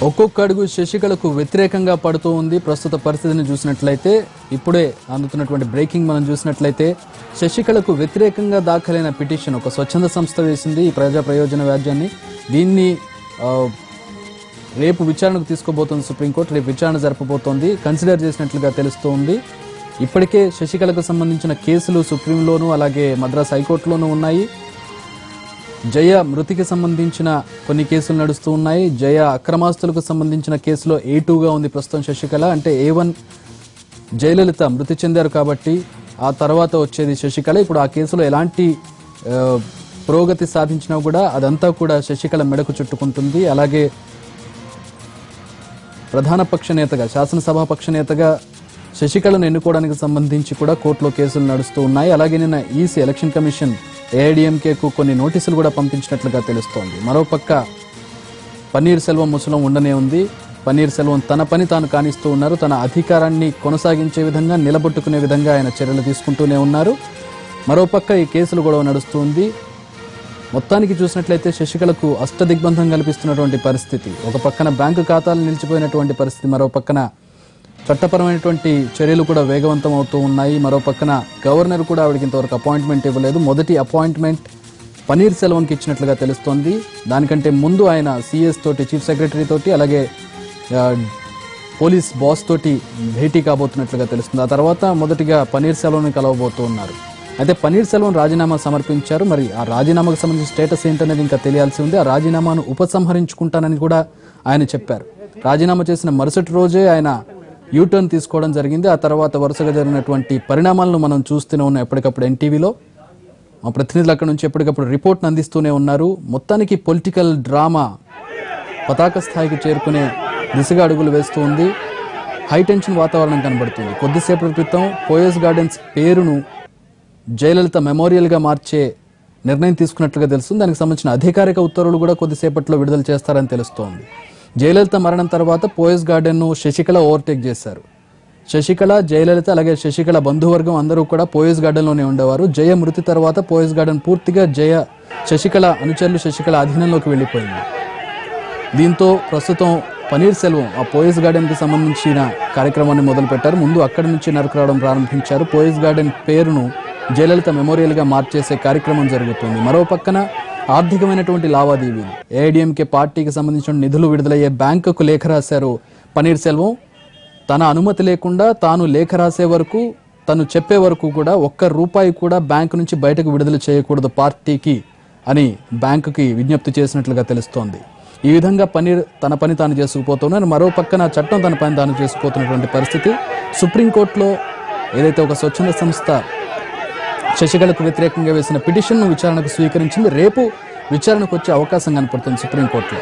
ఒక్కొక్క అడుగు శశికళకు వ్యతిరేకంగా పడుతూ ఉంది. ప్రస్తుత పరిస్థితిని చూసినట్లయితే ఇప్పుడే అందుతున్నటువంటి బ్రేకింగ్ మనం చూసినట్లయితే శశికళకు వ్యతిరేకంగా దాఖలైన పిటిషన్ ఒక స్వచ్ఛంద సంస్థ వేసింది ఈ ప్రజా ప్రయోజన వ్యాజ్యాన్ని. దీన్ని రేపు విచారణకు తీసుకోబోతోంది సుప్రీంకోర్టు. రేపు విచారణ జరపబోతోంది, కన్సిడర్ చేసినట్లుగా తెలుస్తోంది. ఇప్పటికే శశికళకు సంబంధించిన కేసులు సుప్రీంలోనూ అలాగే మద్రాస్ హైకోర్టులోనూ ఉన్నాయి. జయ మృతికి సంబంధించిన కొన్ని కేసులు నడుస్తూ ఉన్నాయి. జయ అక్రమాస్తులకు సంబంధించిన కేసులో A2గా ఉంది ప్రస్తుతం శశికళ. అంటే A1 జయలలిత మృతి చెందారు కాబట్టి ఆ తర్వాత వచ్చేది శశికళ. ఇప్పుడు ఆ కేసులో ఎలాంటి పురోగతి సాధించినా కూడా అదంతా కూడా శశికళ మెడకు చుట్టుకుంటుంది. అలాగే ప్రధాన పక్ష నేతగా, శాసనసభాపక్ష నేతగా శశికళను ఎన్నుకోవడానికి సంబంధించి కూడా కోర్టులో కేసులు నడుస్తూ ఉన్నాయి. అలాగే నిన్న ఈసీ ఎలక్షన్ కమిషన్ AIDMKకు కొన్ని నోటీసులు కూడా పంపించినట్లుగా తెలుస్తోంది. మరోపక్క పన్నీర్ సెల్వం ముసలం ఉండనే ఉంది. పన్నీర్ సెల్వం తన పని తాను కానిస్తూ ఉన్నారు. తన అధికారాన్ని కొనసాగించే విధంగా, నిలబెట్టుకునే విధంగా ఆయన చర్యలు తీసుకుంటూనే ఉన్నారు. మరోపక్క ఈ కేసులు గొడవ నడుస్తుంది. మొత్తానికి చూసినట్లయితే శశికళకు అష్టదిగ్బంధం కల్పిస్తున్నటువంటి పరిస్థితి. ఒక పక్కన బ్యాంకు ఖాతాలు నిలిచిపోయినటువంటి పరిస్థితి, మరో పక్కన చట్టపరమైనటువంటి చర్యలు కూడా వేగవంతం అవుతూ ఉన్నాయి. మరో పక్కన గవర్నర్ కూడా ఆవిడకి ఇంతవరకు అపాయింట్మెంట్ ఇవ్వలేదు. మొదటి అపాయింట్మెంట్ పన్నీర్ సెల్వంకి ఇచ్చినట్లుగా తెలుస్తోంది. దానికంటే ముందు ఆయన CS తోటి, చీఫ్ సెక్రటరీ తోటి, అలాగే పోలీస్ బాస్ తోటి భేటీ కాబోతున్నట్లుగా తెలుస్తుంది. ఆ తర్వాత మొదటిగా పన్నీర్ సెల్వంని కలవబోతూ ఉన్నారు. అయితే పన్నీర్ సెల్వం రాజీనామా సమర్పించారు. మరి ఆ రాజీనామాకు సంబంధించిన స్టేటస్ ఏంటనేది ఇంకా తెలియాల్సి ఉంది. ఆ రాజీనామాను ఉపసంహరించుకుంటానని కూడా ఆయన చెప్పారు. రాజీనామా చేసిన మరుసటి రోజే ఆయన యూటర్న్ తీసుకోవడం జరిగింది. ఆ తర్వాత వరుసగా జరిగినటువంటి పరిణామాలను మనం చూస్తూనే ఉన్నాం ఎప్పటికప్పుడు NTVలో. మా ప్రతినిధులు అక్కడ నుంచి ఎప్పటికప్పుడు రిపోర్ట్ను అందిస్తూనే ఉన్నారు. మొత్తానికి పొలిటికల్ డ్రామా పతాక స్థాయికి చేరుకునే దిశగా అడుగులు వేస్తూ ఉంది. హై టెన్షన్ వాతావరణం కనబడుతుంది. కొద్దిసేపటి క్రితం పోయస్ గార్డెన్స్ పేరును జయలలిత మెమోరియల్గా మార్చే నిర్ణయం తీసుకున్నట్లుగా తెలుస్తుంది. దానికి సంబంధించిన అధికారిక ఉత్తర్వులు కూడా కొద్దిసేపట్లో విడుదల చేస్తారని తెలుస్తోంది. జయలలిత మరణం తర్వాత పోయస్ గార్డెన్ను శశికళ ఓవర్టేక్ చేశారు. శశికళ, జయలలిత అలాగే శశికళ బంధువర్గం అందరూ కూడా పోయస్ గార్డెన్లోనే ఉండేవారు. జయ మృతి తర్వాత పోయస్ గార్డెన్ పూర్తిగా శశికళ అనుచరులు, శశికళ అధీనంలోకి వెళ్ళిపోయింది. దీంతో ప్రస్తుతం పన్నీర్ సెల్వం ఆ పోయస్ గార్డెన్కి సంబంధించిన కార్యక్రమాన్ని మొదలుపెట్టారు. ముందు అక్కడి నుంచి నరుకురావడం ప్రారంభించారు. పోయస్ గార్డెన్ పేరును జయలలిత మెమోరియల్గా మార్చేసే కార్యక్రమం జరుగుతుంది. మరో పక్కన ఆర్థికమైనటువంటి లావాదేవీలు, AIDMK పార్టీకి సంబంధించిన నిధులు విడుదలయ్యే బ్యాంకుకు లేఖ రాశారు పన్నీర్ సెల్వం. తన అనుమతి లేకుండా తాను లేఖ రాసే వరకు, తను చెప్పే వరకు కూడా ₹1 కూడా బ్యాంకు నుంచి బయటకు విడుదల చేయకూడదు పార్టీకి అని బ్యాంకుకి విజ్ఞప్తి చేసినట్లుగా తెలుస్తోంది. ఈ విధంగా పన్నీర్ తన పని తాను చేసుకుపోతున్నారు. మరో పక్కన చట్టం తన పని తాను చేసుకుపోతున్నటువంటి పరిస్థితి. సుప్రీంకోర్టులో ఏదైతే ఒక స్వచ్ఛంద సంస్థ శశికళకు వ్యతిరేకంగా వేసిన పిటిషన్ను విచారణకు స్వీకరించింది. రేపు విచారణకు వచ్చే అవకాశం కనపడుతుంది సుప్రీంకోర్టులో.